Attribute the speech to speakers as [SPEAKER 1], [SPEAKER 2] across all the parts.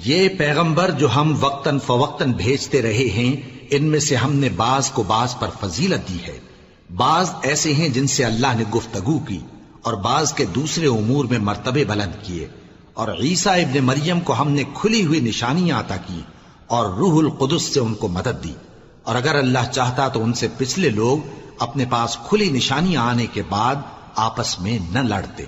[SPEAKER 1] یہ پیغمبر جو ہم وقتاً فوقتاً بھیجتے رہے ہیں، ان میں سے ہم نے بعض کو بعض پر فضیلت دی ہے، بعض ایسے ہیں جن سے اللہ نے گفتگو کی، اور بعض کے دوسرے امور میں مرتبے بلند کیے، اور عیسیٰ ابن مریم کو ہم نے کھلی ہوئی نشانیاں عطا کی اور روح القدس سے ان کو مدد دی، اور اگر اللہ چاہتا تو ان سے پچھلے لوگ اپنے پاس کھلی نشانیاں آنے کے بعد آپس میں نہ لڑتے،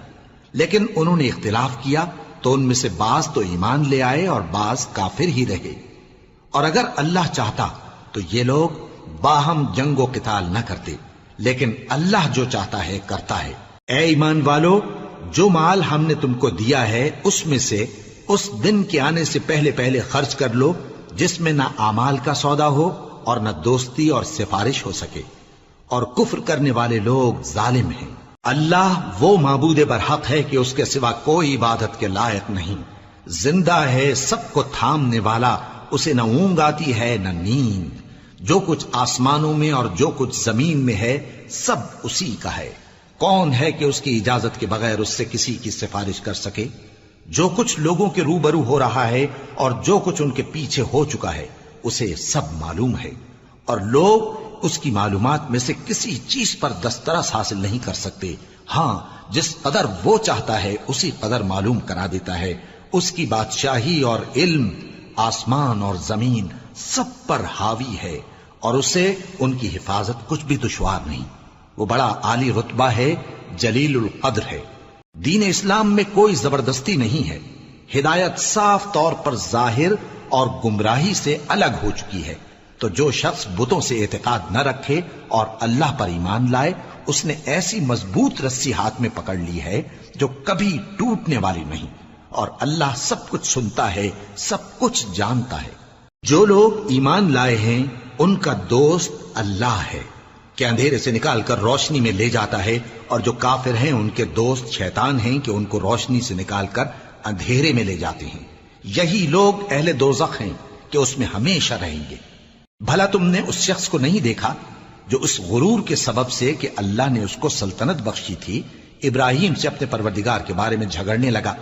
[SPEAKER 1] لیکن انہوں نے اختلاف کیا تو ان میں سے بعض تو ایمان لے آئے اور بعض کافر ہی رہے، اور اگر اللہ چاہتا تو یہ لوگ باہم جنگ و قتال نہ کرتے، لیکن اللہ جو چاہتا ہے کرتا ہے۔ اے ایمان والو، جو مال ہم نے تم کو دیا ہے اس میں سے اس دن کے آنے سے پہلے پہلے خرچ کر لو جس میں نہ اعمال کا سودا ہو اور نہ دوستی اور سفارش ہو سکے، اور کفر کرنے والے لوگ ظالم ہیں۔ اللہ وہ معبود برحق ہے کہ اس کے سوا کوئی عبادت کے لائق نہیں، زندہ ہے، سب کو تھامنے والا، اسے نہ اونگ آتی ہے نہ نیند، جو کچھ آسمانوں میں اور جو کچھ زمین میں ہے سب اسی کا ہے۔ کون ہے کہ اس کی اجازت کے بغیر اس سے کسی کی سفارش کر سکے؟ جو کچھ لوگوں کے روبرو ہو رہا ہے اور جو کچھ ان کے پیچھے ہو چکا ہے اسے سب معلوم ہے، اور لوگ اس کی معلومات میں سے کسی چیز پر دسترس حاصل نہیں کر سکتے، ہاں جس قدر وہ چاہتا ہے اسی قدر معلوم کرا دیتا ہے۔ اس کی بادشاہی اور علم آسمان اور زمین سب پر حاوی ہے، اور اسے ان کی حفاظت کچھ بھی دشوار نہیں۔ وہ بڑا عالی رتبہ ہے، جلیل القدر ہے۔ دین اسلام میں کوئی زبردستی نہیں ہے، ہدایت صاف طور پر ظاہر اور گمراہی سے الگ ہو چکی ہے، تو جو شخص بتوں سے اعتقاد نہ رکھے اور اللہ پر ایمان لائے، اس نے ایسی مضبوط رسی ہاتھ میں پکڑ لی ہے جو کبھی ٹوٹنے والی نہیں، اور اللہ سب کچھ سنتا ہے، سب کچھ جانتا ہے۔ جو لوگ ایمان لائے ہیں ان کا دوست اللہ ہے کہ اندھیرے سے نکال کر روشنی میں لے جاتا ہے، اور جو کافر ہیں ان کے دوست شیطان ہیں کہ ان کو روشنی سے نکال کر اندھیرے میں لے جاتے ہیں۔ یہی لوگ اہل دوزخ ہیں کہ اس میں ہمیشہ رہیں گے۔ بھلا تم نے اس شخص کو نہیں دیکھا جو اس غرور کے سبب سے کہ اللہ نے اس کو سلطنت بخشی تھی، ابراہیم سے اپنے پروردگار کے بارے میں جھگڑنے لگا؟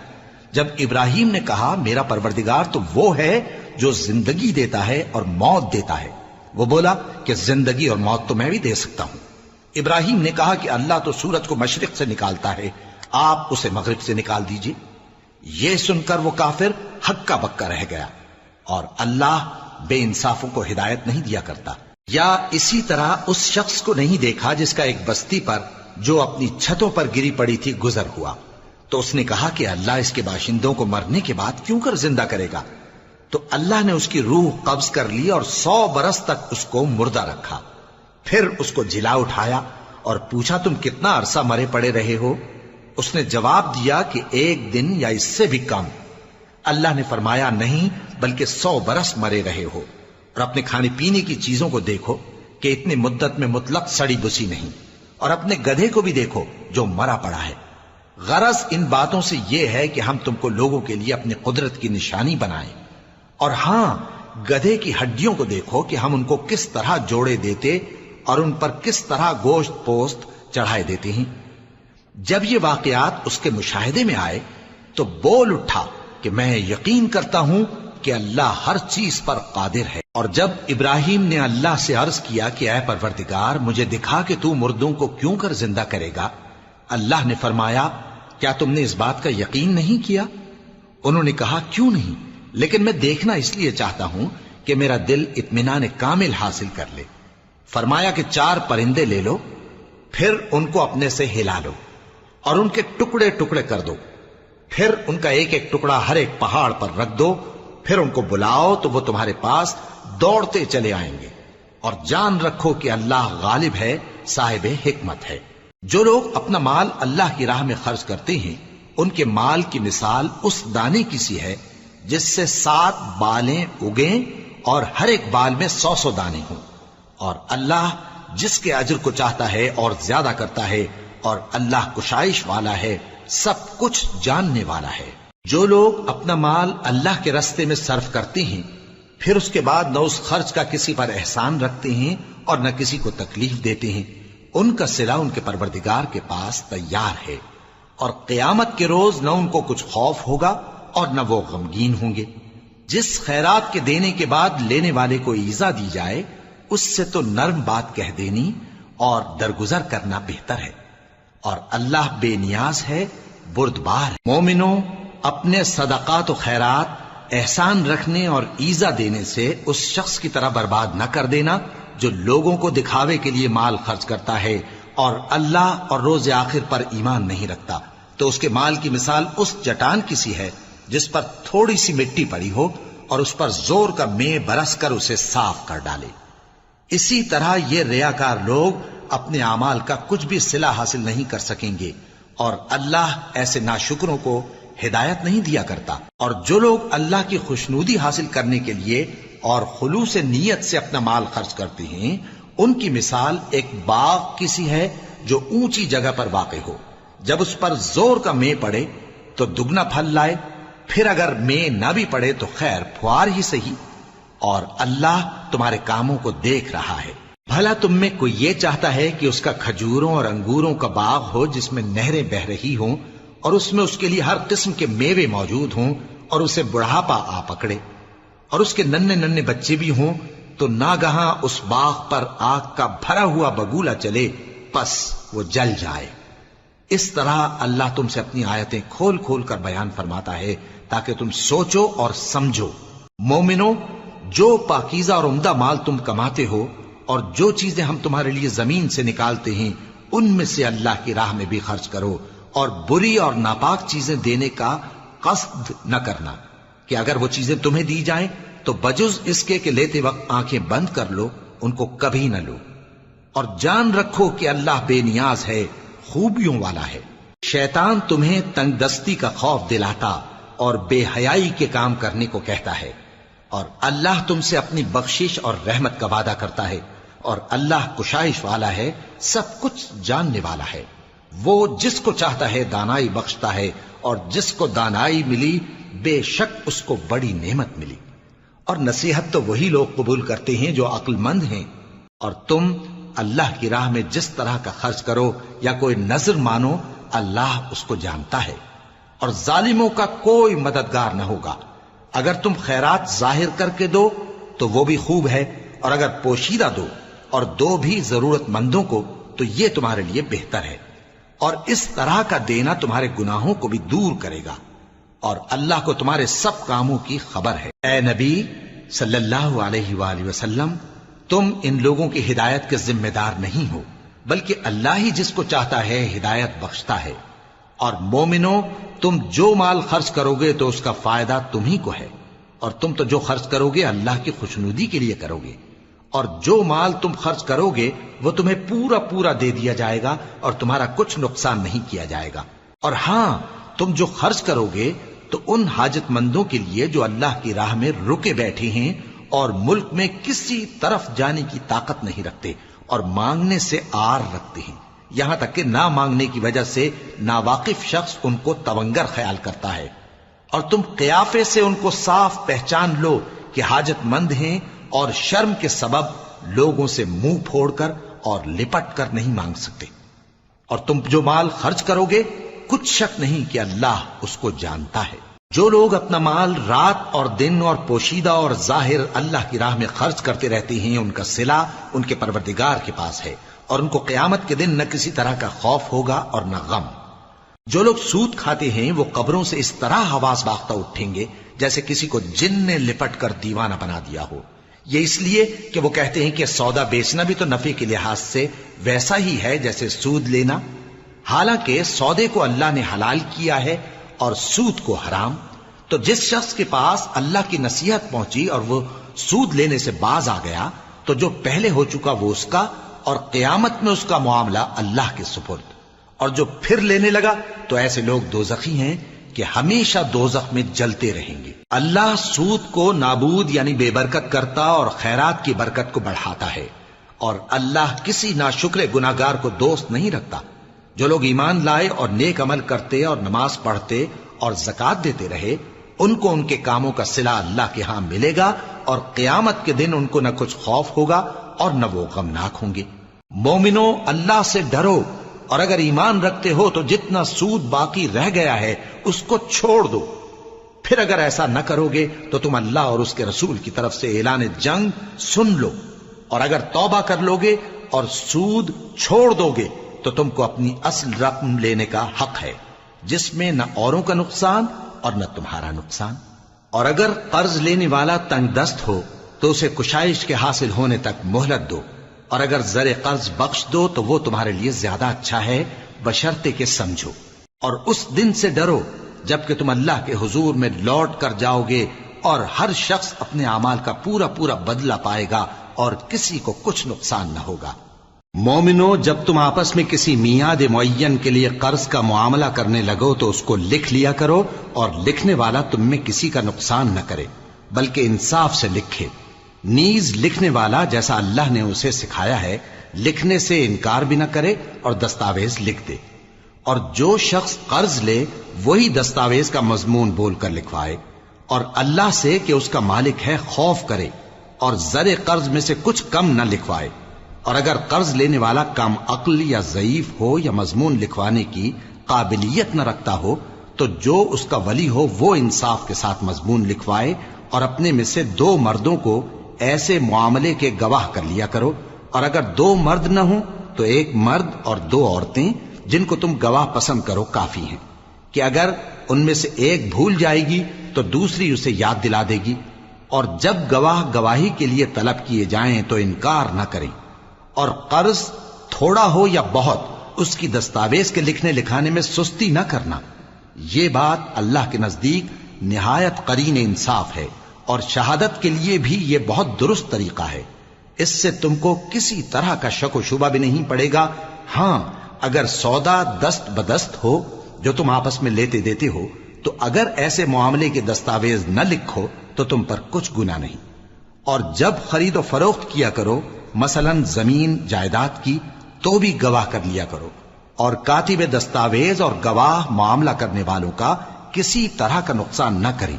[SPEAKER 1] جب ابراہیم نے کہا میرا پروردگار تو وہ ہے جو زندگی دیتا ہے اور موت دیتا ہے، وہ بولا کہ زندگی اور موت تو میں بھی دے سکتا ہوں۔ ابراہیم نے کہا کہ اللہ تو سورج کو مشرق سے نکالتا ہے، آپ اسے مغرب سے نکال دیجئے۔ یہ سن کر وہ کافر ہکا بکا رہ گیا، اور اللہ بے انصافوں کو ہدایت نہیں دیا کرتا۔ یا اسی طرح اس شخص کو نہیں دیکھا جس کا ایک بستی پر جو اپنی چھتوں پر گری پڑی تھی گزر ہوا، تو اس نے کہا کہ اللہ اس کے باشندوں کو مرنے کے بعد کیوں کر زندہ کرے گا؟ تو اللہ نے اس کی روح قبض کر لی اور 100 برس تک اس کو مردہ رکھا، پھر اس کو جلا اٹھایا اور پوچھا تم کتنا عرصہ مرے پڑے رہے ہو؟ اس نے جواب دیا کہ 1 دن یا اس سے بھی کم۔ اللہ نے فرمایا نہیں بلکہ 100 برس مرے رہے ہو، اور اپنے کھانے پینے کی چیزوں کو دیکھو کہ اتنی مدت میں مطلق سڑی بسی نہیں، اور اپنے گدھے کو بھی دیکھو جو مرا پڑا ہے۔ غرض ان باتوں سے یہ ہے کہ ہم تم کو لوگوں کے لیے اپنی قدرت کی نشانی بنائیں، اور ہاں گدھے کی ہڈیوں کو دیکھو کہ ہم ان کو کس طرح جوڑے دیتے اور ان پر کس طرح گوشت پوست چڑھائے دیتے ہیں۔ جب یہ واقعات اس کے مشاہدے میں آئے تو بول اٹھا کہ میں یقین کرتا ہوں کہ اللہ ہر چیز پر قادر ہے۔ اور جب ابراہیم نے اللہ سے عرض کیا کہ اے پروردگار مجھے دکھا کہ تو مردوں کو کیوں کر زندہ کرے گا، اللہ نے فرمایا کیا تم نے اس بات کا یقین نہیں کیا؟ انہوں نے کہا کیوں نہیں، لیکن میں دیکھنا اس لیے چاہتا ہوں کہ میرا دل اطمینان کامل حاصل کر لے۔ فرمایا کہ 4 پرندے لے لو، پھر ان کو اپنے سے ہلا لو اور ان کے ٹکڑے ٹکڑے کر دو، پھر ان کا ایک ایک ٹکڑا ہر ایک پہاڑ پر رکھ دو، پھر ان کو بلاؤ تو وہ تمہارے پاس دوڑتے چلے آئیں گے، اور جان رکھو کہ اللہ غالب ہے، صاحب حکمت ہے۔ جو لوگ اپنا مال اللہ کی راہ میں خرچ کرتے ہیں ان کے مال کی مثال اس دانے کی سی ہے جس سے 7 بالیں اگیں اور ہر ایک بال میں 100 دانے ہوں، اور اللہ جس کے اجر کو چاہتا ہے اور زیادہ کرتا ہے، اور اللہ کشائش والا ہے، سب کچھ جاننے والا ہے۔ جو لوگ اپنا مال اللہ کے راستے میں صرف کرتے ہیں پھر اس کے بعد نہ اس خرچ کا کسی پر احسان رکھتے ہیں اور نہ کسی کو تکلیف دیتے ہیں، ان کا صلہ ان کے پروردگار کے پاس تیار ہے، اور قیامت کے روز نہ ان کو کچھ خوف ہوگا اور نہ وہ غمگین ہوں گے۔ جس خیرات کے دینے کے بعد لینے والے کو ایذا دی جائے اس سے تو نرم بات کہہ دینی اور درگزر کرنا بہتر ہے، اور اللہ بے نیاز ہے، بردبار ہے۔ مومنوں، اپنے صدقات و خیرات احسان رکھنے اور ایذا دینے سے اس شخص کی طرح برباد نہ کر دینا جو لوگوں کو دکھاوے کے لیے مال خرچ کرتا ہے اور اللہ اور روز آخر پر ایمان نہیں رکھتا، تو اس کے مال کی مثال اس چٹان کی سی ہے جس پر تھوڑی سی مٹی پڑی ہو اور اس پر زور کا مے برس کر اسے صاف کر ڈالے۔ اسی طرح یہ ریاکار لوگ اپنے اعمال کا کچھ بھی صلہ حاصل نہیں کر سکیں گے، اور اللہ ایسے ناشکروں کو ہدایت نہیں دیا کرتا۔ اور جو لوگ اللہ کی خوشنودی حاصل کرنے کے لیے اور خلوص نیت سے اپنا مال خرچ کرتے ہیں، ان کی مثال ایک باغ کی سی ہے جو اونچی جگہ پر واقع ہو، جب اس پر زور کا مے پڑے تو دگنا پھل لائے، پھر اگر مے نہ بھی پڑے تو خیر پھوار ہی صحیح، اور اللہ تمہارے کاموں کو دیکھ رہا ہے۔ بھلا تم میں کوئی یہ چاہتا ہے کہ اس کا کھجوروں اور انگوروں کا باغ ہو جس میں نہریں بہ رہی ہوں اور اس میں اس کے لیے ہر قسم کے میوے موجود ہوں، اور اسے بڑھاپا آ پکڑے اور اس کے ننھے ننھے بچے بھی ہوں، تو ناگہاں اس باغ پر آگ کا بھرا ہوا بگولا چلے، پس وہ جل جائے۔ اس طرح اللہ تم سے اپنی آیتیں کھول کھول کر بیان فرماتا ہے تاکہ تم سوچو اور سمجھو۔ مومنو، جو پاکیزہ اور عمدہ مال تم کماتے ہو اور جو چیزیں ہم تمہارے لیے زمین سے نکالتے ہیں ان میں سے اللہ کی راہ میں بھی خرچ کرو، اور بری اور ناپاک چیزیں دینے کا قصد نہ کرنا کہ اگر وہ چیزیں تمہیں دی جائیں تو بجز اس کے کہ لیتے وقت آنکھیں بند کر لو، ان کو کبھی نہ لو، اور جان رکھو کہ اللہ بے نیاز ہے، خوبیوں والا ہے۔ شیطان تمہیں تنگ دستی کا خوف دلاتا اور بے حیائی کے کام کرنے کو کہتا ہے، اور اللہ تم سے اپنی بخشش اور رحمت کا وعدہ کرتا ہے، اور اللہ کشائش والا ہے، سب کچھ جاننے والا ہے۔ وہ جس کو چاہتا ہے دانائی بخشتا ہے، اور جس کو دانائی ملی بے شک اس کو بڑی نعمت ملی۔ اور نصیحت تو وہی لوگ قبول کرتے ہیں جو عقل مند ہیں، اور تم اللہ کی راہ میں جس طرح کا خرچ کرو یا کوئی نذر مانو، اللہ اس کو جانتا ہے، اور ظالموں کا کوئی مددگار نہ ہوگا۔ اگر تم خیرات ظاہر کر کے دو تو وہ بھی خوب ہے، اور اگر پوشیدہ دو اور دو بھی ضرورت مندوں کو تو یہ تمہارے لیے بہتر ہے، اور اس طرح کا دینا تمہارے گناہوں کو بھی دور کرے گا، اور اللہ کو تمہارے سب کاموں کی خبر ہے۔ اے نبی صلی اللہ علیہ وآلہ وسلم، تم ان لوگوں کی ہدایت کے ذمہ دار نہیں ہو، بلکہ اللہ ہی جس کو چاہتا ہے ہدایت بخشتا ہے۔ اور مومنو، تم جو مال خرچ کرو گے تو اس کا فائدہ تم ہی کو ہے، اور تم تو جو خرچ کرو گے اللہ کی خوشنودی کے لیے کرو گے، اور جو مال تم خرچ کرو گے وہ تمہیں پورا پورا دے دیا جائے گا اور تمہارا کچھ نقصان نہیں کیا جائے گا۔ اور ہاں، تم جو خرچ کرو گے تو ان حاجت مندوں کے لیے جو اللہ کی راہ میں رکے بیٹھے ہیں اور ملک میں کسی طرف جانے کی طاقت نہیں رکھتے اور مانگنے سے آر رکھتے ہیں، یہاں تک کہ نہ مانگنے کی وجہ سے ناواقف شخص ان کو تونگر خیال کرتا ہے، اور تم قیافے سے ان کو صاف پہچان لو کہ حاجت مند ہیں، اور شرم کے سبب لوگوں سے منہ پھوڑ کر اور لپٹ کر نہیں مانگ سکتے۔ اور تم جو مال خرچ کرو گے کچھ شک نہیں کہ اللہ اس کو جانتا ہے۔ جو لوگ اپنا مال رات اور دن اور پوشیدہ اور ظاہر اللہ کی راہ میں خرچ کرتے رہتے ہیں، ان کا صلہ ان کے پروردگار کے پاس ہے، اور ان کو قیامت کے دن نہ کسی طرح کا خوف ہوگا اور نہ غم۔ جو لوگ سود کھاتے ہیں وہ قبروں سے اس طرح حواس باختہ اٹھیں گے جیسے کسی کو جن نے لپٹ کر دیوانہ بنا دیا ہو، یہ اس لیے کہ وہ کہتے ہیں کہ سودا بیچنا بھی تو نفع کے لحاظ سے ویسا ہی ہے جیسے سود لینا، حالانکہ سودے کو اللہ نے حلال کیا ہے اور سود کو حرام۔ تو جس شخص کے پاس اللہ کی نصیحت پہنچی اور وہ سود لینے سے باز آ گیا تو جو پہلے ہو چکا وہ اس کا، اور قیامت میں اس کا معاملہ اللہ کے سپرد۔ اور جو پھر لینے لگا تو ایسے لوگ دوزخی ہیں کہ ہمیشہ دوزخ میں جلتے رہیں گے۔ اللہ سود کو نابود یعنی بے برکت کرتا اور خیرات کی برکت کو بڑھاتا ہے، اور اللہ کسی ناشکر گناہگار کو دوست نہیں رکھتا۔ جو لوگ ایمان لائے اور نیک عمل کرتے اور نماز پڑھتے اور زکوٰۃ دیتے رہے، ان کو ان کے کاموں کا صلہ اللہ کے ہاں ملے گا، اور قیامت کے دن ان کو نہ کچھ خوف ہوگا اور نہ وہ غمناک ہوں گے۔ مومنو، اللہ سے ڈرو، اور اگر ایمان رکھتے ہو تو جتنا سود باقی رہ گیا ہے اس کو چھوڑ دو، پھر اگر ایسا نہ کرو گے تو تم اللہ اور اس کے رسول کی طرف سے اعلان جنگ سن لو، اور اگر توبہ کر لو گے اور سود چھوڑ دو گے تو تم کو اپنی اصل رقم لینے کا حق ہے، جس میں نہ اوروں کا نقصان اور نہ تمہارا نقصان۔ اور اگر قرض لینے والا تنگ دست ہو تو اسے کشائش کے حاصل ہونے تک مہلت دو، اور اگر زر قرض بخش دو تو وہ تمہارے لیے زیادہ اچھا ہے، بشرطے کہ سمجھو۔ اور اس دن سے ڈرو جبکہ تم اللہ کے حضور میں لوٹ کر جاؤ گے، اور ہر شخص اپنے اعمال کا پورا پورا بدلہ پائے گا اور کسی کو کچھ نقصان نہ ہوگا۔ مومنو، جب تم آپس میں کسی میعاد معین کے لیے قرض کا معاملہ کرنے لگو تو اس کو لکھ لیا کرو، اور لکھنے والا تم میں کسی کا نقصان نہ کرے بلکہ انصاف سے لکھے۔ نیز لکھنے والا جیسا اللہ نے اسے سکھایا ہے لکھنے سے انکار بھی نہ کرے اور دستاویز لکھ دے، اور جو شخص قرض لے وہی دستاویز کا مضمون بول کر لکھوائے، اور اللہ سے کہ اس کا مالک ہے خوف کرے، اور زر قرض میں سے کچھ کم نہ لکھوائے۔ اور اگر قرض لینے والا کم عقل یا ضعیف ہو یا مضمون لکھوانے کی قابلیت نہ رکھتا ہو تو جو اس کا ولی ہو وہ انصاف کے ساتھ مضمون لکھوائے، اور اپنے میں سے 2 مردوں کو ایسے معاملے کے گواہ کر لیا کرو، اور اگر 2 مرد نہ ہوں تو 1 مرد اور 2 عورتیں جن کو تم گواہ پسند کرو کافی ہیں، کہ اگر ان میں سے ایک بھول جائے گی تو دوسری اسے یاد دلا دے گی۔ اور جب گواہ گواہی کے لیے طلب کیے جائیں تو انکار نہ کریں، اور قرض تھوڑا ہو یا بہت اس کی دستاویز کے لکھنے لکھانے میں سستی نہ کرنا۔ یہ بات اللہ کے نزدیک نہایت قرین انصاف ہے، اور شہادت کے لیے بھی یہ بہت درست طریقہ ہے۔ اس سے تم کو کسی طرح کا شک و شبہ بھی نہیں پڑے گا۔ ہاں، اگر سودا دست بدست ہو جو تم آپس میں لیتے دیتے ہو تو اگر ایسے معاملے کے دستاویز نہ لکھو تو تم پر کچھ گناہ نہیں۔ اور جب خرید و فروخت کیا کرو، مثلا زمین جائیداد کی، تو بھی گواہ کر لیا کرو، اور کاتب دستاویز اور گواہ معاملہ کرنے والوں کا کسی طرح کا نقصان نہ کریں۔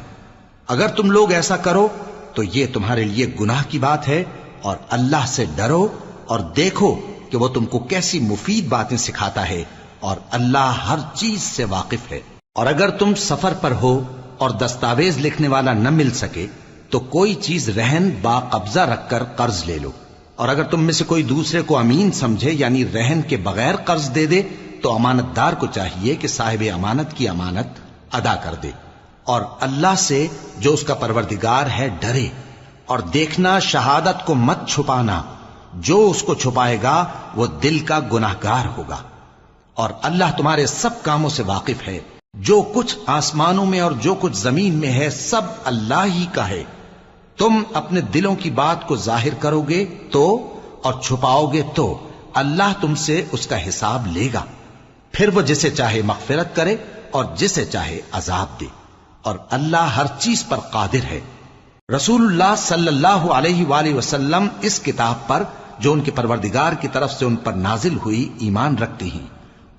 [SPEAKER 1] اگر تم لوگ ایسا کرو تو یہ تمہارے لیے گناہ کی بات ہے، اور اللہ سے ڈرو اور دیکھو کہ وہ تم کو کیسی مفید باتیں سکھاتا ہے، اور اللہ ہر چیز سے واقف ہے۔ اور اگر تم سفر پر ہو اور دستاویز لکھنے والا نہ مل سکے تو کوئی چیز رہن با قبضہ رکھ کر قرض لے لو، اور اگر تم میں سے کوئی دوسرے کو امین سمجھے یعنی رہن کے بغیر قرض دے دے تو امانت دار کو چاہیے کہ صاحب امانت کی امانت ادا کر دے، اور اللہ سے جو اس کا پروردگار ہے ڈرے، اور دیکھنا شہادت کو مت چھپانا، جو اس کو چھپائے گا وہ دل کا گناہگار ہوگا۔ اور اللہ تمہارے سب کاموں سے واقف ہے، جو کچھ آسمانوں میں اور جو کچھ زمین میں ہے سب اللہ ہی کا ہے۔ تم اپنے دلوں کی بات کو ظاہر کرو گے تو اور چھپاؤ گے تو اللہ تم سے اس کا حساب لے گا، پھر وہ جسے چاہے مغفرت کرے اور جسے چاہے عذاب دے، اور اللہ ہر چیز پر قادر ہے۔ رسول اللہ صلی اللہ علیہ وآلہ وسلم اس کتاب پر جو ان کے پروردگار کی طرف سے ان پر نازل ہوئی ایمان رکھتے ہیں،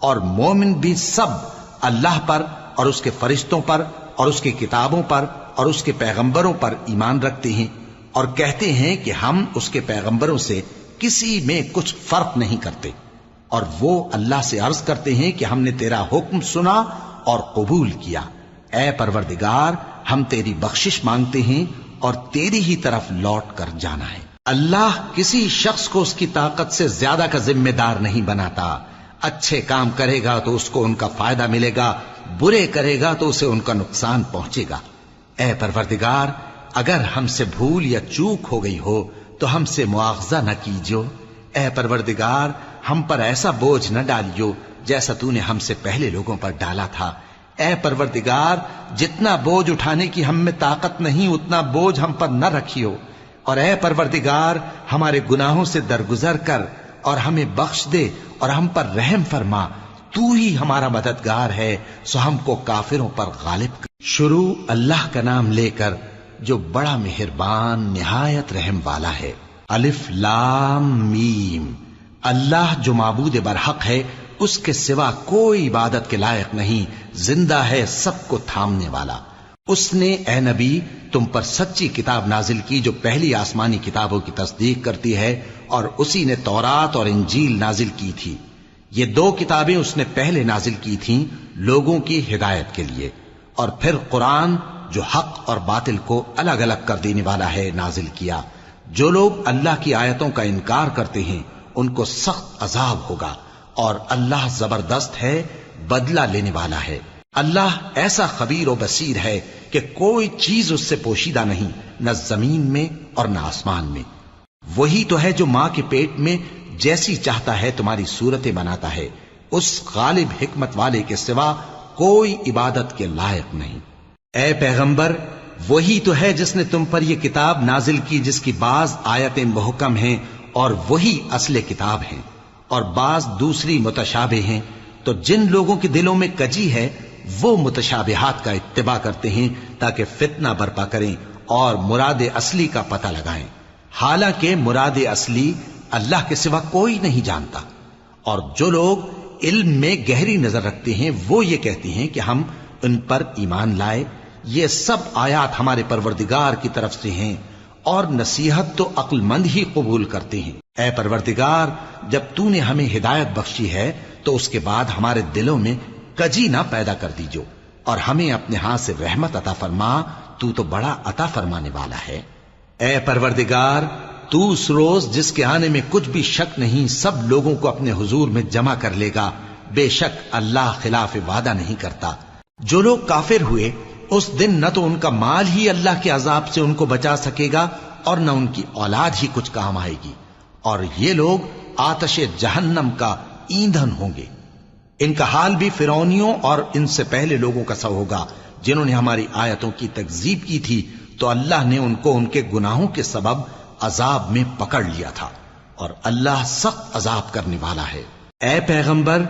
[SPEAKER 1] اور مومن بھی سب اللہ پر اور اس کے فرشتوں پر اور اس کی کتابوں پر اور اس کے پیغمبروں پر ایمان رکھتے ہیں، اور کہتے ہیں کہ ہم اس کے پیغمبروں سے کسی میں کچھ فرق نہیں کرتے، اور وہ اللہ سے عرض کرتے ہیں کہ ہم نے تیرا حکم سنا اور قبول کیا۔ اے پروردگار، ہم تیری بخشش مانگتے ہیں اور تیری ہی طرف لوٹ کر جانا ہے۔ اللہ کسی شخص کو اس کی طاقت سے زیادہ کا ذمہ دار نہیں بناتا۔ اچھے کام کرے گا تو اس کو ان کا فائدہ ملے گا، برے کرے گا تو اسے ان کا نقصان پہنچے گا۔ اے پروردگار، اگر ہم سے بھول یا چوک ہو گئی ہو تو ہم سے مواخذہ نہ کیجو۔ اے پروردگار، ہم پر ایسا بوجھ نہ ڈالیو جیسا تو نے ہم سے پہلے لوگوں پر ڈالا تھا۔ اے پروردگار، جتنا بوجھ اٹھانے کی ہم میں طاقت نہیں اتنا بوجھ ہم پر نہ رکھیو، اور اے پروردگار ہمارے گناہوں سے درگزر کر اور ہمیں بخش دے اور ہم پر رحم فرما، تو ہی ہمارا مددگار ہے، سو ہم کو کافروں پر غالب کر۔ شروع اللہ کا نام لے کر جو بڑا مہربان نہایت رحم والا ہے۔ الف لام میم۔ اللہ جو معبود برحق ہے، اس کے سوا کوئی عبادت کے لائق نہیں، زندہ ہے سب کو تھامنے والا۔ اس نے اے نبی تم پر سچی کتاب نازل کی جو پہلی آسمانی کتابوں کی تصدیق کرتی ہے، اور اسی نے تورات اور انجیل نازل کی تھی۔ یہ 2 کتابیں اس نے پہلے نازل کی تھیں لوگوں کی ہدایت کے لیے، اور پھر قرآن جو حق اور باطل کو الگ الگ کر دینے والا ہے نازل کیا۔ جو لوگ اللہ کی آیتوں کا انکار کرتے ہیں ان کو سخت عذاب ہوگا، اور اللہ زبردست ہے، بدلہ لینے والا ہے۔ اللہ ایسا خبیر و بصیر ہے کہ کوئی چیز اس سے پوشیدہ نہیں، نہ زمین میں اور نہ آسمان میں۔ وہی تو ہے جو ماں کے پیٹ میں جیسی چاہتا ہے تمہاری صورتیں بناتا ہے، اس غالب حکمت والے کے سوا کوئی عبادت کے لائق نہیں۔ اے پیغمبر، وہی تو ہے جس نے تم پر یہ کتاب نازل کی جس کی بعض آیتیں محکم ہیں اور وہی اصل کتاب ہیں، اور بعض دوسری متشابہ ہیں۔ تو جن لوگوں کے دلوں میں کجی ہے وہ متشابہات کا اتباع کرتے ہیں تاکہ فتنہ برپا کریں اور مراد اصلی کا پتہ لگائیں، حالانکہ مراد اصلی اللہ کے سوا کوئی نہیں جانتا۔ اور جو لوگ علم میں گہری نظر رکھتے ہیں وہ یہ کہتے ہیں کہ ہم ان پر ایمان لائے، یہ سب آیات ہمارے پروردگار کی طرف سے ہیں، اور نصیحت تو عقل مند ہی قبول کرتے ہیں۔ اے پروردگار، جب تو نے ہمیں ہدایت بخشی ہے تو اس کے بعد ہمارے دلوں میں کجی نہ پیدا کر دیجو، اور ہمیں اپنے ہاتھ سے رحمت عطا فرما، تو بڑا عطا فرمانے والا ہے۔ اے پروردگار، تو اس روز جس کے آنے میں کچھ بھی شک نہیں سب لوگوں کو اپنے حضور میں جمع کر لے گا، بے شک اللہ خلاف وعدہ نہیں کرتا۔ جو لوگ کافر ہوئے اس دن نہ تو ان کا مال ہی اللہ کے عذاب سے ان کو بچا سکے گا اور نہ ان کی اولاد ہی کچھ کام آئے گی، اور یہ لوگ آتش جہنم کا ایندھن ہوں گے۔ ان کا حال بھی فرعونیوں اور ان سے پہلے لوگوں کا سا ہوگا جنہوں نے ہماری آیتوں کی تکذیب کی تھی، تو اللہ نے ان کو ان کے گناہوں کے سبب عذاب میں پکڑ لیا تھا، اور اللہ سخت عذاب کرنے والا ہے۔ اے پیغمبر،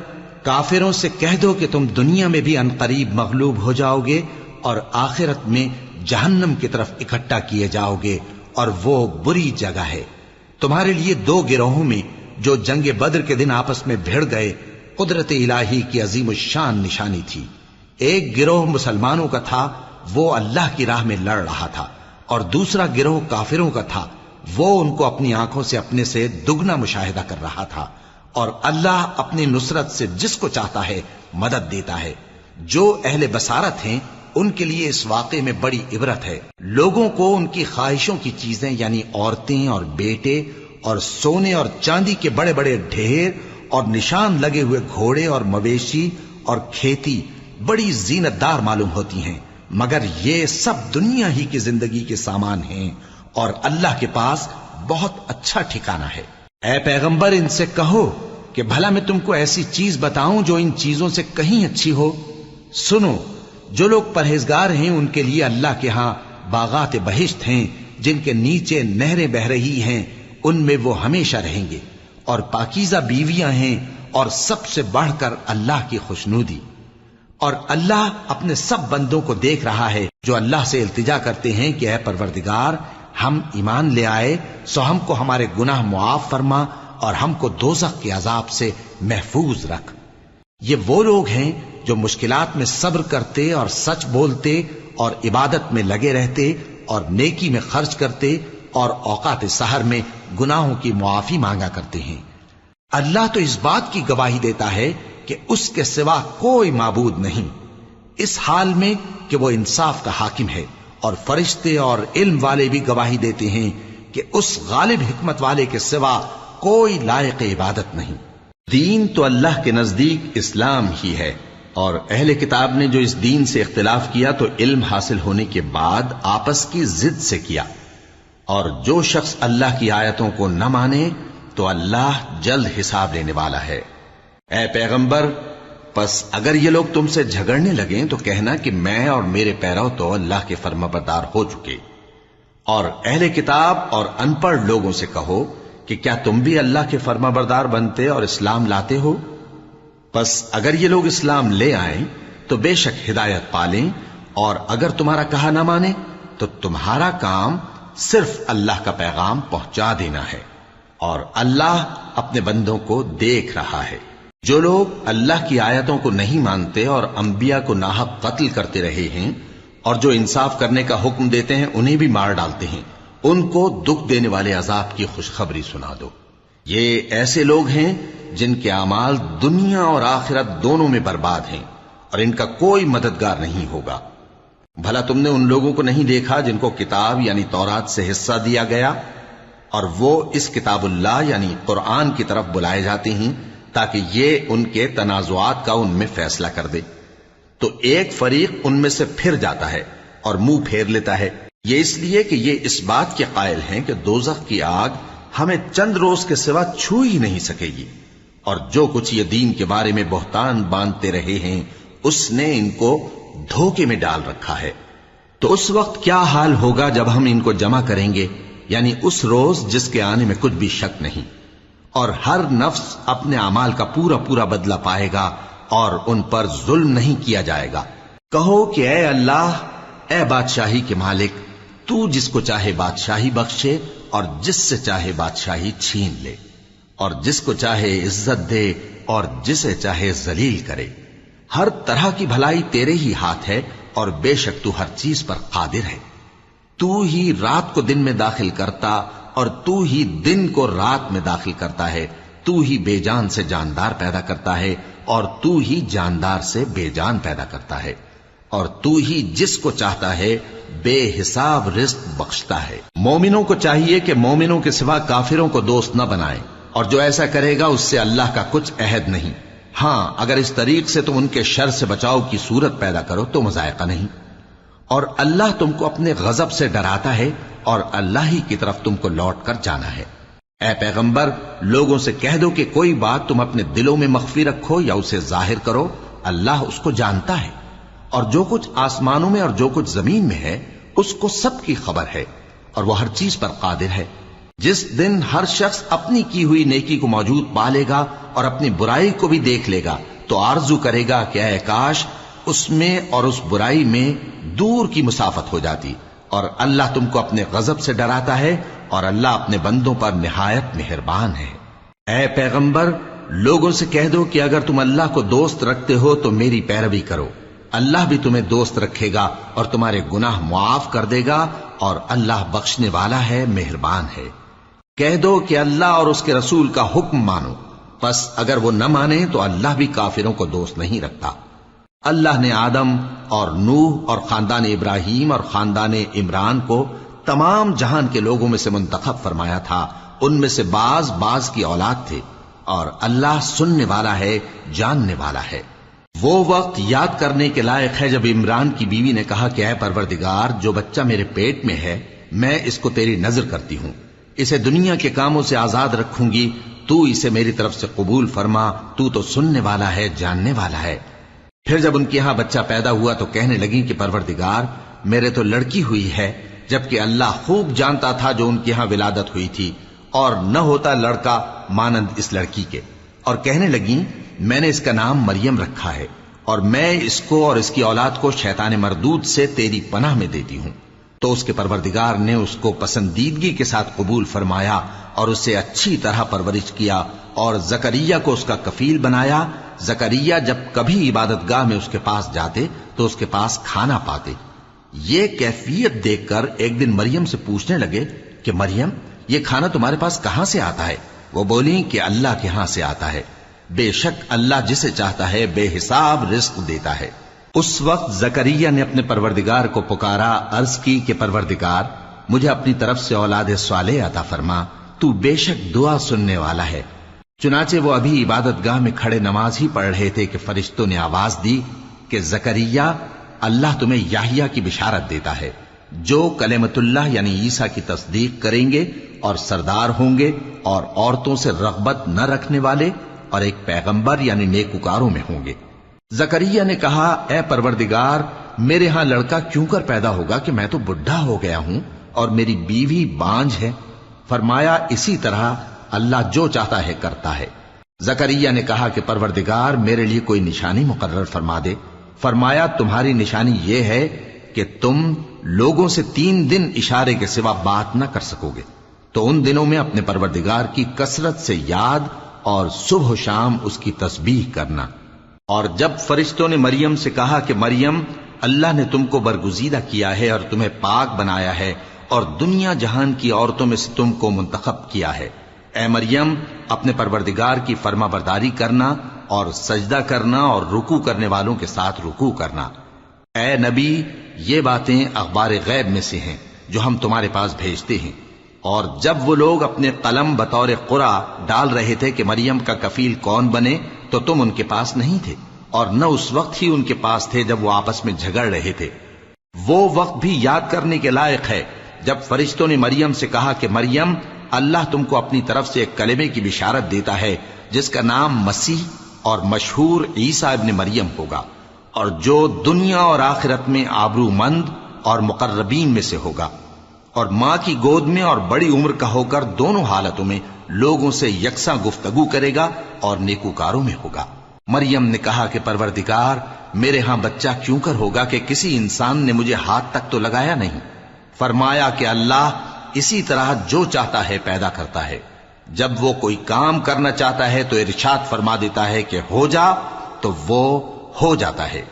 [SPEAKER 1] کافروں سے کہہ دو کہ تم دنیا میں بھی عنقریب مغلوب ہو جاؤ گے اور آخرت میں جہنم کی طرف اکٹھا کیے جاؤ گے، اور وہ بری جگہ ہے۔ تمہارے لیے دو گروہوں میں جو جنگ بدر کے دن آپس میں بھڑ گئے قدرت الہی کی عظیم الشان نشانی تھی۔ ایک گروہ مسلمانوں کا تھا، وہ اللہ کی راہ میں لڑ رہا تھا، اور دوسرا گروہ کافروں کا تھا، وہ ان کو اپنی آنکھوں سے اپنے سے دگنا مشاہدہ کر رہا تھا۔ اور اللہ اپنی نصرت سے جس کو چاہتا ہے مدد دیتا ہے۔ جو اہل بصارت ہیں ان کے لیے اس واقعے میں بڑی عبرت ہے۔ لوگوں کو ان کی خواہشوں کی چیزیں یعنی عورتیں اور بیٹے اور سونے اور چاندی کے بڑے بڑے ڈھیر اور نشان لگے ہوئے گھوڑے اور مویشی اور کھیتی بڑی زینت دار معلوم ہوتی ہیں، مگر یہ سب دنیا ہی کی زندگی کے سامان ہیں، اور اللہ کے پاس بہت اچھا ٹھکانہ ہے۔ اے پیغمبر، ان سے کہو کہ بھلا میں تم کو ایسی چیز بتاؤں جو ان چیزوں سے کہیں اچھی ہو؟ سنو، جو لوگ پرہیزگار ہیں ان کے لیے اللہ کے ہاں باغات بہشت ہیں جن کے نیچے نہریں بہ رہی ہیں، ان میں وہ ہمیشہ رہیں گے، اور پاکیزہ بیویاں ہیں، اور سب سے بڑھ کر اللہ کی خوشنودی۔ اور اللہ اپنے سب بندوں کو دیکھ رہا ہے جو اللہ سے التجا کرتے ہیں کہ اے پروردگار، ہم ایمان لے آئے سو ہم کو ہمارے گناہ معاف فرما اور ہم کو دوزخ کے عذاب سے محفوظ رکھ۔ یہ وہ لوگ ہیں جو مشکلات میں صبر کرتے اور سچ بولتے اور عبادت میں لگے رہتے اور نیکی میں خرچ کرتے اور اوقات سحر میں گناہوں کی معافی مانگا کرتے ہیں۔ اللہ تو اس بات کی گواہی دیتا ہے کہ اس کے سوا کوئی معبود نہیں، اس حال میں کہ وہ انصاف کا حاکم ہے، اور فرشتے اور علم والے بھی گواہی دیتے ہیں کہ اس غالب حکمت والے کے سوا کوئی لائق عبادت نہیں۔ دین تو اللہ کے نزدیک اسلام ہی ہے، اور اہل کتاب نے جو اس دین سے اختلاف کیا تو علم حاصل ہونے کے بعد آپس کی ضد سے کیا، اور جو شخص اللہ کی آیتوں کو نہ مانے تو اللہ جلد حساب لینے والا ہے۔ اے پیغمبر، پس اگر یہ لوگ تم سے جھگڑنے لگیں تو کہنا کہ میں اور میرے پیرو تو اللہ کے فرمانبردار ہو چکے، اور اہل کتاب اور ان پڑھ لوگوں سے کہو کہ کیا تم بھی اللہ کے فرمانبردار بنتے اور اسلام لاتے ہو؟ پس اگر یہ لوگ اسلام لے آئیں تو بے شک ہدایت پالیں، اور اگر تمہارا کہا نہ مانے تو تمہارا کام صرف اللہ کا پیغام پہنچا دینا ہے، اور اللہ اپنے بندوں کو دیکھ رہا ہے۔ جو لوگ اللہ کی آیتوں کو نہیں مانتے اور انبیاء کو ناحق قتل کرتے رہے ہیں، اور جو انصاف کرنے کا حکم دیتے ہیں انہیں بھی مار ڈالتے ہیں، ان کو دکھ دینے والے عذاب کی خوشخبری سنا دو۔ یہ ایسے لوگ ہیں جن کے اعمال دنیا اور آخرت دونوں میں برباد ہیں، اور ان کا کوئی مددگار نہیں ہوگا۔ بھلا تم نے ان لوگوں کو نہیں دیکھا جن کو کتاب یعنی تورات سے حصہ دیا گیا اور وہ اس کتاب اللہ یعنی قرآن کی طرف بلائے جاتے ہیں تاکہ یہ ان کے تنازعات کا ان میں فیصلہ کر دے، تو ایک فریق ان میں سے پھر جاتا ہے اور منہ پھیر لیتا ہے، یہ اس لیے کہ یہ اس بات کے قائل ہیں کہ دوزخ کی آگ ہمیں چند روز کے سوا چھو ہی نہیں سکے گی، اور جو کچھ یہ دین کے بارے میں بہتان باندھتے رہے ہیں اس نے ان کو دھوکے میں ڈال رکھا ہے۔ تو اس وقت کیا حال ہوگا جب ہم ان کو جمع کریں گے، یعنی اس روز جس کے آنے میں کچھ بھی شک نہیں، اور ہر نفس اپنے اعمال کا پورا پورا بدلہ پائے گا اور ان پر ظلم نہیں کیا جائے گا۔ کہو کہ اے اللہ، اے بادشاہی کے مالک، تو جس کو چاہے بادشاہی بخشے اور جس سے چاہے بادشاہی چھین لے، اور جس کو چاہے عزت دے اور جسے چاہے ذلیل کرے۔ ہر طرح کی بھلائی تیرے ہی ہاتھ ہے اور بے شک تو ہر چیز پر قادر ہے۔ تو ہی رات کو دن میں داخل کرتا اور تو ہی دن کو رات میں داخل کرتا ہے، تو ہی بے جان سے جاندار پیدا کرتا ہے اور تو ہی جاندار سے بے جان پیدا کرتا ہے، اور تو ہی جس کو چاہتا ہے بے حساب رزق بخشتا ہے۔ مومنوں کو چاہیے کہ مومنوں کے سوا کافروں کو دوست نہ بنائیں، اور جو ایسا کرے گا اس سے اللہ کا کچھ عہد نہیں۔ ہاں، اگر اس طریق سے تم ان کے شر سے بچاؤ کی صورت پیدا کرو تو مذائقہ نہیں، اور اللہ تم کو اپنے غضب سے ڈراتا ہے اور اللہ ہی کی طرف تم کو لوٹ کر جانا ہے۔ اے پیغمبر، لوگوں سے کہہ دو کہ کوئی بات تم اپنے دلوں میں مخفی رکھو یا اسے ظاہر کرو، اللہ اس کو جانتا ہے، اور جو کچھ آسمانوں میں اور جو کچھ زمین میں ہے اس کو سب کی خبر ہے، اور وہ ہر چیز پر قادر ہے۔ جس دن ہر شخص اپنی کی ہوئی نیکی کو موجود پا لے گا اور اپنی برائی کو بھی دیکھ لے گا تو آرزو کرے گا کہ اے کاش اس میں اور اس برائی میں دور کی مسافت ہو جاتی، اور اللہ تم کو اپنے غضب سے ڈراتا ہے اور اللہ اپنے بندوں پر نہایت مہربان ہے۔ اے پیغمبر، لوگوں سے کہہ دو کہ اگر تم اللہ کو دوست رکھتے ہو تو میری پیروی کرو، اللہ بھی تمہیں دوست رکھے گا اور تمہارے گناہ معاف کر دے گا، اور اللہ بخشنے والا ہے، مہربان ہے۔ کہہ دو کہ اللہ اور اس کے رسول کا حکم مانو، پس اگر وہ نہ مانے تو اللہ بھی کافروں کو دوست نہیں رکھتا۔ اللہ نے آدم اور نوح اور خاندان ابراہیم اور خاندان عمران کو تمام جہان کے لوگوں میں سے منتخب فرمایا تھا، ان میں سے بعض بعض کی اولاد تھے، اور اللہ سننے والا ہے، جاننے والا ہے۔ وہ وقت یاد کرنے کے لائق ہے جب عمران کی بیوی نے کہا کہ اے پروردگار، جو بچہ میرے پیٹ میں ہے میں اس کو تیری نذر کرتی ہوں، اسے دنیا کے کاموں سے آزاد رکھوں گی، تو اسے میری طرف سے قبول فرما، تو تو سننے والا ہے، جاننے والا ہے۔ پھر جب ان کے ہاں بچہ پیدا ہوا تو کہنے لگی کہ پروردگار، میرے تو لڑکی ہوئی ہے، جبکہ اللہ خوب جانتا تھا جو ان کے ہاں ولادت ہوئی تھی، اور نہ ہوتا لڑکا مانند اس لڑکی کے۔ اور کہنے لگیں میں نے اس کا نام مریم رکھا ہے، اور میں اس کو اور اس کی اولاد کو شیطان مردود سے تیری پناہ میں دیتی ہوں۔ تو اس کے پروردگار نے اس کو پسندیدگی کے ساتھ قبول فرمایا اور اسے اچھی طرح پرورش کیا، اور زکریا کو اس کا کفیل بنایا۔ زکریا جب کبھی عبادت گاہ میں اس کے پاس جاتے تو اس کے پاس کھانا پاتے۔ یہ کیفیت دیکھ کر ایک دن مریم سے پوچھنے لگے کہ مریم، یہ کھانا تمہارے پاس کہاں سے آتا ہے؟ وہ بولی کہ اللہ کے ہاں سے آتا ہے، بے شک اللہ جسے چاہتا ہے بے حساب رزق دیتا ہے۔ اس وقت زکریا نے اپنے پروردگار کو پکارا، عرض کی کہ پروردگار، مجھے اپنی طرف سے اولاد صالح عطا فرما، تو بے شک دعا سننے والا ہے۔ چنانچہ وہ ابھی عبادت گاہ میں کھڑے نماز ہی پڑھ رہے تھے کہ فرشتوں نے آواز دی کہ زکریا، اللہ تمہیں یحییٰ کی بشارت دیتا ہے، جو کلمۃ اللہ یعنی عیسیٰ کی تصدیق کریں گے اور سردار ہوں گے اور عورتوں سے رغبت نہ رکھنے والے، اور ایک پیغمبر یعنی نیکوکاروں میں ہوں گے۔ زکریا نے کہا، اے پروردگار، میرے ہاں لڑکا کیوں کر پیدا ہوگا کہ میں تو بڈھا ہو گیا ہوں اور میری بیوی بانجھ ہے۔ فرمایا، اسی طرح اللہ جو چاہتا ہے کرتا ہے۔ زکریا نے کہا کہ پروردگار، میرے لیے کوئی نشانی مقرر فرما دے۔ فرمایا، تمہاری نشانی یہ ہے کہ تم لوگوں سے 3 دن اشارے کے سوا بات نہ کر سکو گے، تو ان دنوں میں اپنے پروردگار کی کثرت سے یاد اور صبح و شام اس کی تسبیح کرنا۔ اور جب فرشتوں نے مریم سے کہا کہ مریم، اللہ نے تم کو برگزیدہ کیا ہے اور تمہیں پاک بنایا ہے اور دنیا جہان کی عورتوں میں سے تم کو منتخب کیا ہے، اے مریم، اپنے پروردگار کی فرما برداری کرنا اور سجدہ کرنا اور رکوع کرنے والوں کے ساتھ رکوع کرنا۔ اے نبی، یہ باتیں اخبار غیب میں سے ہیں جو ہم تمہارے پاس بھیجتے ہیں۔ اور جب وہ لوگ اپنے قلم بطور قرعہ ڈال رہے تھے کہ مریم کا کفیل کون بنے تو تم ان کے پاس نہیں تھے، اور نہ اس وقت ہی ان کے پاس تھے جب وہ آپس میں جھگڑ رہے تھے۔ وہ وقت بھی یاد کرنے کے لائق ہے جب فرشتوں نے مریم سے کہا کہ مریم، اللہ تم کو اپنی طرف سے ایک کلمے کی بشارت دیتا ہے جس کا نام مسیح اور مشہور عیسیٰ ابن مریم ہوگا، اور جو دنیا اور آخرت میں آبرو مند اور مقربین میں سے ہوگا، اور ماں کی گود میں اور بڑی عمر کا ہو کر دونوں حالتوں میں لوگوں سے یکساں گفتگو کرے گا اور نیکوکاروں میں ہوگا۔ مریم نے کہا کہ پروردگار، میرے ہاں بچہ کیوں کر ہوگا کہ کسی انسان نے مجھے ہاتھ تک تو لگایا نہیں۔ فرمایا کہ اللہ اسی طرح جو چاہتا ہے پیدا کرتا ہے، جب وہ کوئی کام کرنا چاہتا ہے تو ارشاد فرما دیتا ہے کہ ہو جا تو وہ ہو جاتا ہے۔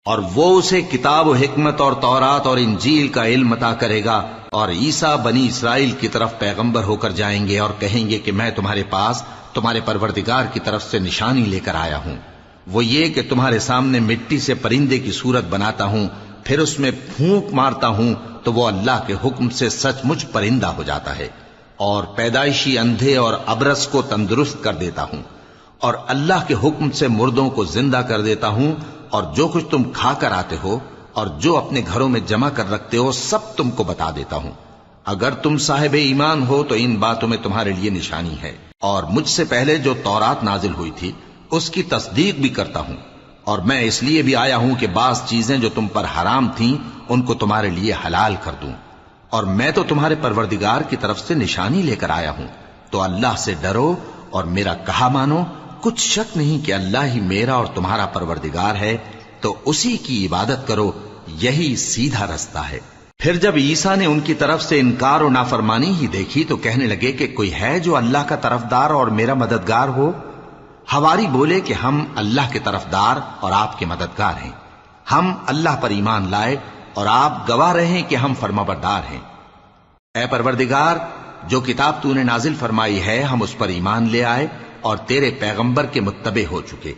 [SPEAKER 1] اور وہ اسے کتاب و حکمت اور تورات اور انجیل کا علم عطا کرے گا، اور عیسیٰ بنی اسرائیل کی طرف پیغمبر ہو کر جائیں گے اور کہیں گے کہ میں تمہارے پاس تمہارے پروردگار کی طرف سے نشانی لے کر آیا ہوں، وہ یہ کہ تمہارے سامنے مٹی سے پرندے کی صورت بناتا ہوں، پھر اس میں پھونک مارتا ہوں تو وہ اللہ کے حکم سے سچ مچ پرندہ ہو جاتا ہے، اور پیدائشی اندھے اور ابرص کو تندرست کر دیتا ہوں، اور اللہ کے حکم سے مردوں کو زندہ کر دیتا ہوں، اور جو کچھ تم کھا کر آتے ہو اور جو اپنے گھروں میں جمع کر رکھتے ہو سب تم کو بتا دیتا ہوں۔ اگر تم صاحب ایمان ہو تو ان باتوں میں تمہارے لیے نشانی ہے، اور مجھ سے پہلے جو تورات نازل ہوئی تھی اس کی تصدیق بھی کرتا ہوں، اور میں اس لیے بھی آیا ہوں کہ بعض چیزیں جو تم پر حرام تھیں ان کو تمہارے لیے حلال کر دوں، اور میں تو تمہارے پروردگار کی طرف سے نشانی لے کر آیا ہوں، تو اللہ سے ڈرو اور میرا کہا مانو۔ کچھ شک نہیں کہ اللہ ہی میرا اور تمہارا پروردگار ہے، تو اسی کی عبادت کرو، یہی سیدھا رستہ ہے۔ پھر جب عیسیٰ نے ان کی طرف سے انکار و نافرمانی ہی دیکھی تو کہنے لگے کہ کوئی ہے جو اللہ کا طرفدار اور میرا مددگار ہو؟ حواری بولے کہ ہم اللہ کے طرفدار اور آپ کے مددگار ہیں، ہم اللہ پر ایمان لائے اور آپ گواہ رہے کہ ہم فرمانبردار ہیں۔ اے پروردگار، جو کتاب تو نے نازل فرمائی ہے ہم اس پر ایمان لے آئے اور تیرے پیغمبر کے متبع ہو چکے،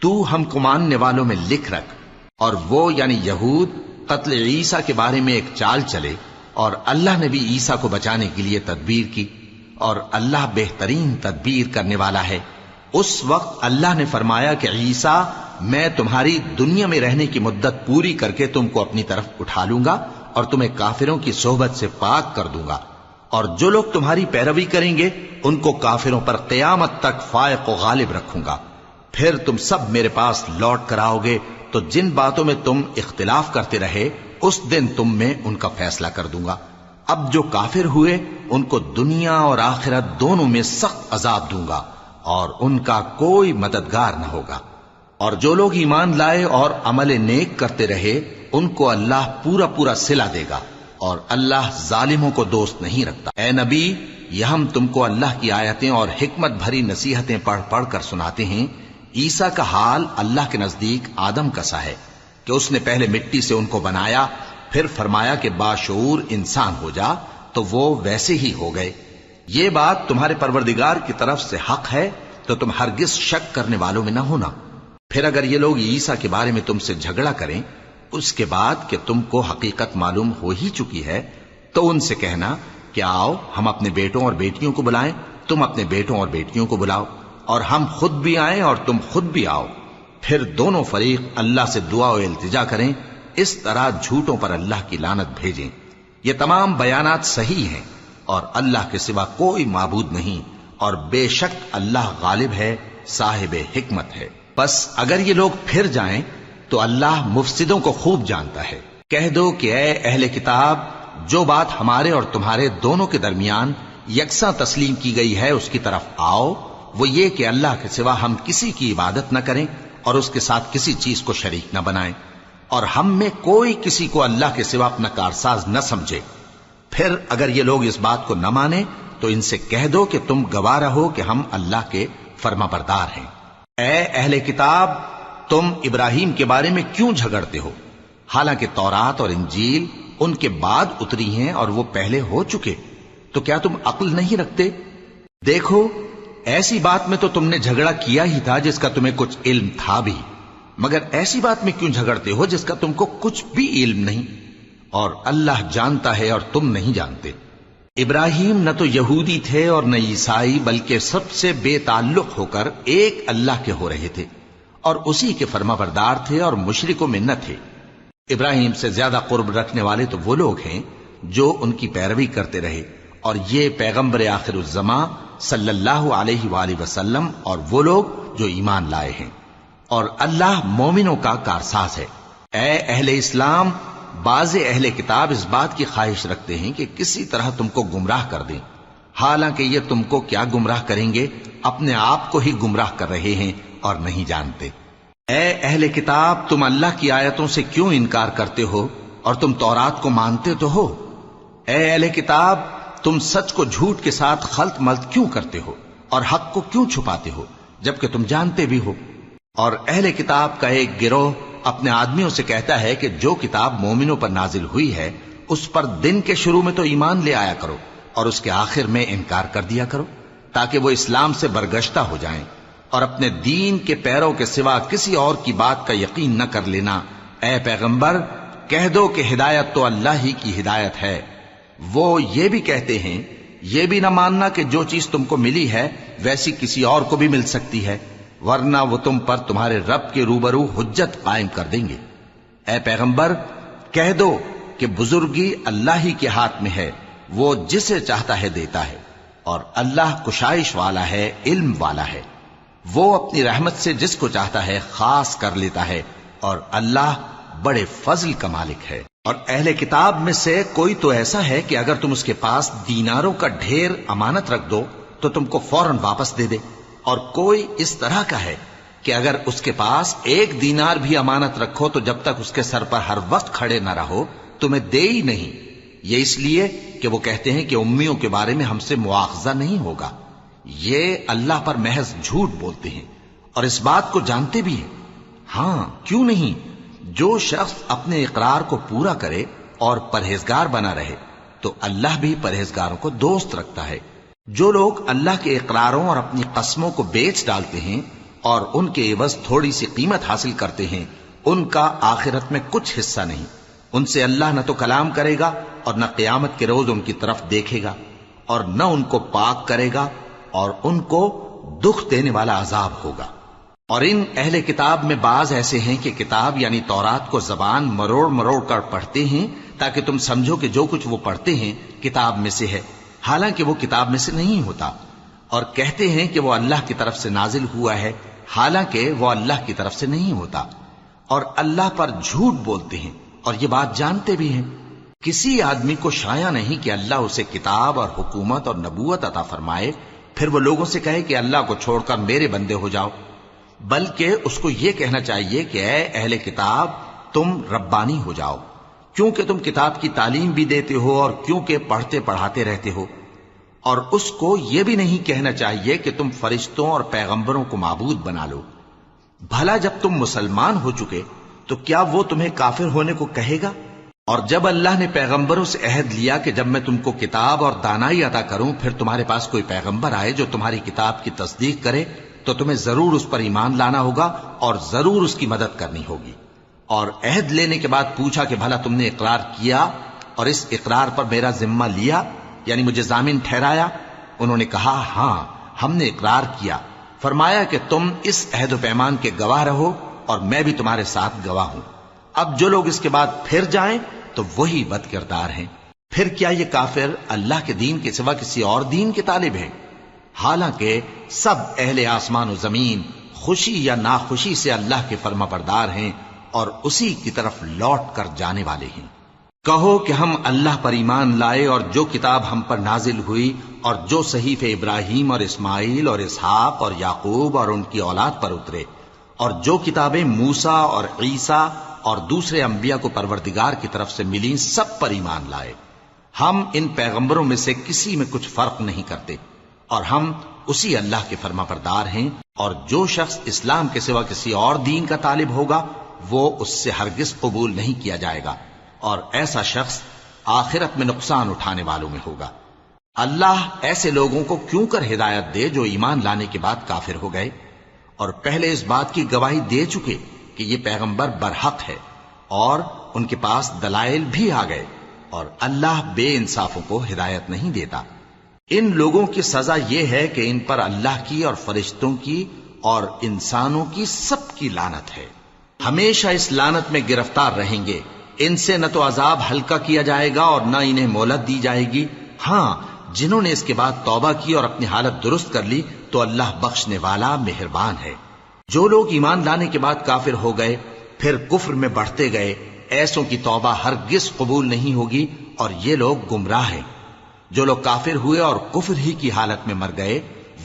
[SPEAKER 1] تو ہم کو ماننے والوں میں لکھ رکھ۔ اور وہ یعنی یہود قتل عیسیٰ کے بارے میں ایک چال چلے، اور اللہ نے بھی عیسیٰ کو بچانے کے لیے تدبیر کی، اور اللہ بہترین تدبیر کرنے والا ہے۔ اس وقت اللہ نے فرمایا کہ عیسیٰ، میں تمہاری دنیا میں رہنے کی مدت پوری کر کے تم کو اپنی طرف اٹھا لوں گا اور تمہیں کافروں کی صحبت سے پاک کر دوں گا، اور جو لوگ تمہاری پیروی کریں گے ان کو کافروں پر قیامت تک فائق و غالب رکھوں گا۔ پھر تم سب میرے پاس لوٹ کر آؤ گے تو جن باتوں میں تم اختلاف کرتے رہے اس دن تم میں ان کا فیصلہ کر دوں گا۔ اب جو کافر ہوئے ان کو دنیا اور آخرت دونوں میں سخت عذاب دوں گا، اور ان کا کوئی مددگار نہ ہوگا۔ اور جو لوگ ایمان لائے اور عمل نیک کرتے رہے ان کو اللہ پورا پورا صلہ دے گا، اور اللہ ظالموں کو دوست نہیں رکھتا۔ اے نبی، یہ ہم تم کو اللہ کی آیتیں اور حکمت بھری نصیحتیں پڑھ پڑھ کر سناتے ہیں۔ عیسیٰ کا حال اللہ کے نزدیک آدم کا سا ہے کہ اس نے پہلے مٹی سے ان کو بنایا، پھر فرمایا کہ باشعور انسان ہو جا، تو وہ ویسے ہی ہو گئے۔ یہ بات تمہارے پروردگار کی طرف سے حق ہے، تو تم ہرگز شک کرنے والوں میں نہ ہونا۔ پھر اگر یہ لوگ عیسیٰ کے بارے میں تم سے جھگڑا کریں اس کے بعد کہ تم کو حقیقت معلوم ہو ہی چکی ہے، تو ان سے کہنا کہ آؤ ہم اپنے بیٹوں اور بیٹیوں کو بلائیں، تم اپنے بیٹوں اور بیٹیوں کو بلاؤ، اور ہم خود بھی آئیں اور تم خود بھی آؤ، پھر دونوں فریق اللہ سے دعا و التجا کریں، اس طرح جھوٹوں پر اللہ کی لعنت بھیجیں۔ یہ تمام بیانات صحیح ہیں، اور اللہ کے سوا کوئی معبود نہیں، اور بے شک اللہ غالب ہے، صاحب حکمت ہے۔ بس اگر یہ لوگ پھر جائیں تو اللہ مفسدوں کو خوب جانتا ہے۔ کہہ دو کہ اے اہل کتاب، جو بات ہمارے اور تمہارے دونوں کے درمیان یکساں تسلیم کی گئی ہے اس کی طرف آؤ، وہ یہ کہ اللہ کے سوا ہم کسی کی عبادت نہ کریں اور اس کے ساتھ کسی چیز کو شریک نہ بنائیں، اور ہم میں کوئی کسی کو اللہ کے سوا اپنا کارساز نہ سمجھے۔ پھر اگر یہ لوگ اس بات کو نہ مانیں تو ان سے کہہ دو کہ تم گواہ رہو کہ ہم اللہ کے فرما بردار ہیں۔ اے اہل کتاب، تم ابراہیم کے بارے میں کیوں جھگڑتے ہو؟ حالانکہ تورات اور انجیل ان کے بعد اتری ہیں اور وہ پہلے ہو چکے، تو کیا تم عقل نہیں رکھتے؟ دیکھو، ایسی بات میں تو تم نے جھگڑا کیا ہی تھا جس کا تمہیں کچھ علم تھا بھی، مگر ایسی بات میں کیوں جھگڑتے ہو جس کا تم کو کچھ بھی علم نہیں، اور اللہ جانتا ہے اور تم نہیں جانتے۔ ابراہیم نہ تو یہودی تھے اور نہ عیسائی، بلکہ سب سے بے تعلق ہو کر ایک اللہ کے ہو رہے تھے اور اسی کے فرما بردار تھے اور مشرکوں میں نہ تھے۔ ابراہیم سے زیادہ قرب رکھنے والے تو وہ لوگ ہیں جو ان کی پیروی کرتے رہے، اور یہ پیغمبر آخر الزماں صلی اللہ علیہ وآلہ وسلم اور وہ لوگ جو ایمان لائے ہیں، اور اللہ مومنوں کا کارساز ہے۔ اے اہل اسلام، بعض اہل کتاب اس بات کی خواہش رکھتے ہیں کہ کسی طرح تم کو گمراہ کر دیں، حالانکہ یہ تم کو کیا گمراہ کریں گے، اپنے آپ کو ہی گمراہ کر رہے ہیں اور نہیں جانتے۔ اے اہل کتاب، تم اللہ کی آیتوں سے کیوں انکار کرتے ہو اور تم تورات کو مانتے تو ہو؟ اے اہل کتاب، تم سچ کو جھوٹ کے ساتھ خلط ملط کیوں کرتے ہو اور حق کو کیوں چھپاتے ہو جبکہ تم جانتے بھی ہو؟ اور اہل کتاب کا ایک گروہ اپنے آدمیوں سے کہتا ہے کہ جو کتاب مومنوں پر نازل ہوئی ہے اس پر دن کے شروع میں تو ایمان لے آیا کرو اور اس کے آخر میں انکار کر دیا کرو، تاکہ وہ اسلام سے برگشتہ ہو جائیں اور اپنے دین کے پیروں کے سوا کسی اور کی بات کا یقین نہ کر لینا۔ اے پیغمبر، کہہ دو کہ ہدایت تو اللہ ہی کی ہدایت ہے۔ وہ یہ بھی کہتے ہیں، یہ بھی نہ ماننا کہ جو چیز تم کو ملی ہے ویسی کسی اور کو بھی مل سکتی ہے، ورنہ وہ تم پر تمہارے رب کے روبرو حجت قائم کر دیں گے۔ اے پیغمبر، کہہ دو کہ بزرگی اللہ ہی کے ہاتھ میں ہے، وہ جسے چاہتا ہے دیتا ہے، اور اللہ کشائش والا ہے، علم والا ہے۔ وہ اپنی رحمت سے جس کو چاہتا ہے خاص کر لیتا ہے، اور اللہ بڑے فضل کا مالک ہے۔ اور اہل کتاب میں سے کوئی تو ایسا ہے کہ اگر تم اس کے پاس دیناروں کا ڈھیر امانت رکھ دو تو تم کو فوراً واپس دے دے، اور کوئی اس طرح کا ہے کہ اگر اس کے پاس 1 دینار بھی امانت رکھو تو جب تک اس کے سر پر ہر وقت کھڑے نہ رہو تمہیں دے ہی نہیں۔ یہ اس لیے کہ وہ کہتے ہیں کہ امیوں کے بارے میں ہم سے مواخذہ نہیں ہوگا۔ یہ اللہ پر محض جھوٹ بولتے ہیں اور اس بات کو جانتے بھی ہیں۔ ہاں، کیوں نہیں، جو شخص اپنے اقرار کو پورا کرے اور پرہیزگار بنا رہے تو اللہ بھی پرہیزگاروں کو دوست رکھتا ہے۔ جو لوگ اللہ کے اقراروں اور اپنی قسموں کو بیچ ڈالتے ہیں اور ان کے عوض تھوڑی سی قیمت حاصل کرتے ہیں، ان کا آخرت میں کچھ حصہ نہیں۔ ان سے اللہ نہ تو کلام کرے گا اور نہ قیامت کے روز ان کی طرف دیکھے گا، اور نہ ان کو پاک کرے گا، اور ان کو دکھ دینے والا عذاب ہوگا۔ اور ان اہل کتاب میں بعض ایسے ہیں کہ کتاب یعنی تورات کو زبان مروڑ مروڑ کر پڑھتے ہیں تاکہ تم سمجھو کہ جو کچھ وہ پڑھتے ہیں کتاب میں سے ہے، حالانکہ وہ کتاب میں سے نہیں ہوتا، اور کہتے ہیں کہ وہ اللہ کی طرف سے نازل ہوا ہے، حالانکہ وہ اللہ کی طرف سے نہیں ہوتا، اور اللہ پر جھوٹ بولتے ہیں اور یہ بات جانتے بھی ہیں۔ کسی آدمی کو شایع نہیں کہ اللہ اسے کتاب اور حکومت اور نبوت عطا فرمائے پھر وہ لوگوں سے کہے کہ اللہ کو چھوڑ کر میرے بندے ہو جاؤ، بلکہ اس کو یہ کہنا چاہیے کہ اے اہل کتاب، تم ربانی ہو جاؤ، کیونکہ تم کتاب کی تعلیم بھی دیتے ہو اور کیونکہ پڑھتے پڑھاتے رہتے ہو۔ اور اس کو یہ بھی نہیں کہنا چاہیے کہ تم فرشتوں اور پیغمبروں کو معبود بنا لو۔ بھلا جب تم مسلمان ہو چکے تو کیا وہ تمہیں کافر ہونے کو کہے گا؟ اور جب اللہ نے پیغمبروں سے عہد لیا کہ جب میں تم کو کتاب اور دانائی عطا کروں پھر تمہارے پاس کوئی پیغمبر آئے جو تمہاری کتاب کی تصدیق کرے تو تمہیں ضرور اس پر ایمان لانا ہوگا اور ضرور اس کی مدد کرنی ہوگی۔ اور عہد لینے کے بعد پوچھا کہ بھلا تم نے اقرار کیا اور اس اقرار پر میرا ذمہ لیا، یعنی مجھے ضامن ٹھہرایا؟ انہوں نے کہا ہاں، ہم نے اقرار کیا۔ فرمایا کہ تم اس عہد و پیمان کے گواہ رہو اور میں بھی تمہارے ساتھ گواہ ہوں۔ اب جو لوگ اس کے بعد پھر جائیں تو وہی بد کردار ہیں۔ پھر کیا یہ کافر اللہ کے دین کے سوا کسی اور دین کے طالب ہیں؟ حالانکہ سب اہل آسمان و زمین خوشی یا ناخوشی سے اللہ کے فرما بردار ہیں اور اسی کی طرف لوٹ کر جانے والے ہیں۔ کہو کہ ہم اللہ پر ایمان لائے اور جو کتاب ہم پر نازل ہوئی اور جو صحیفے ابراہیم اور اسماعیل اور اسحاق اور یعقوب اور ان کی اولاد پر اترے، اور جو کتابیں موسیٰ اور عیسیٰ اور دوسرے انبیاء کو پروردگار کی طرف سے ملیں، سب پر ایمان لائے۔ ہم ان پیغمبروں میں سے کسی میں کچھ فرق نہیں کرتے، اور ہم اسی اللہ کے فرما بردار ہیں۔ اور جو شخص اسلام کے سوا کسی اور دین کا طالب ہوگا وہ اس سے ہرگز قبول نہیں کیا جائے گا، اور ایسا شخص آخرت میں نقصان اٹھانے والوں میں ہوگا۔ اللہ ایسے لوگوں کو کیوں کر ہدایت دے جو ایمان لانے کے بعد کافر ہو گئے اور پہلے اس بات کی گواہی دے چکے کہ کہ یہ پیغمبر برحق ہے اور ان کے پاس دلائل بھی آ گئے، اور اللہ بے انصافوں کو ہدایت نہیں دیتا۔ ان لوگوں کی سزا یہ ہے کہ ان پر اللہ کی اور فرشتوں کی اور انسانوں کی سب کی لعنت ہے، ہمیشہ اس لعنت میں گرفتار رہیں گے۔ ان سے نہ تو عذاب ہلکا کیا جائے گا اور نہ انہیں مہلت دی جائے گی۔ ہاں، جنہوں نے اس کے بعد توبہ کی اور اپنی حالت درست کر لی تو اللہ بخشنے والا مہربان ہے۔ جو لوگ ایمان لانے کے بعد کافر ہو گئے پھر کفر میں بڑھتے گئے، ایسوں کی توبہ ہرگز قبول نہیں ہوگی اور یہ لوگ گمراہ ہیں۔ جو لوگ کافر ہوئے اور کفر ہی کی حالت میں مر گئے،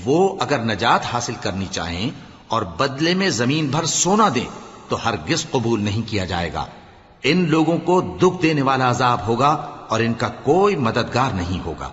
[SPEAKER 1] وہ اگر نجات حاصل کرنی چاہیں اور بدلے میں زمین بھر سونا دیں تو ہرگز قبول نہیں کیا جائے گا۔ ان لوگوں کو دکھ دینے والا عذاب ہوگا اور ان کا کوئی مددگار نہیں ہوگا۔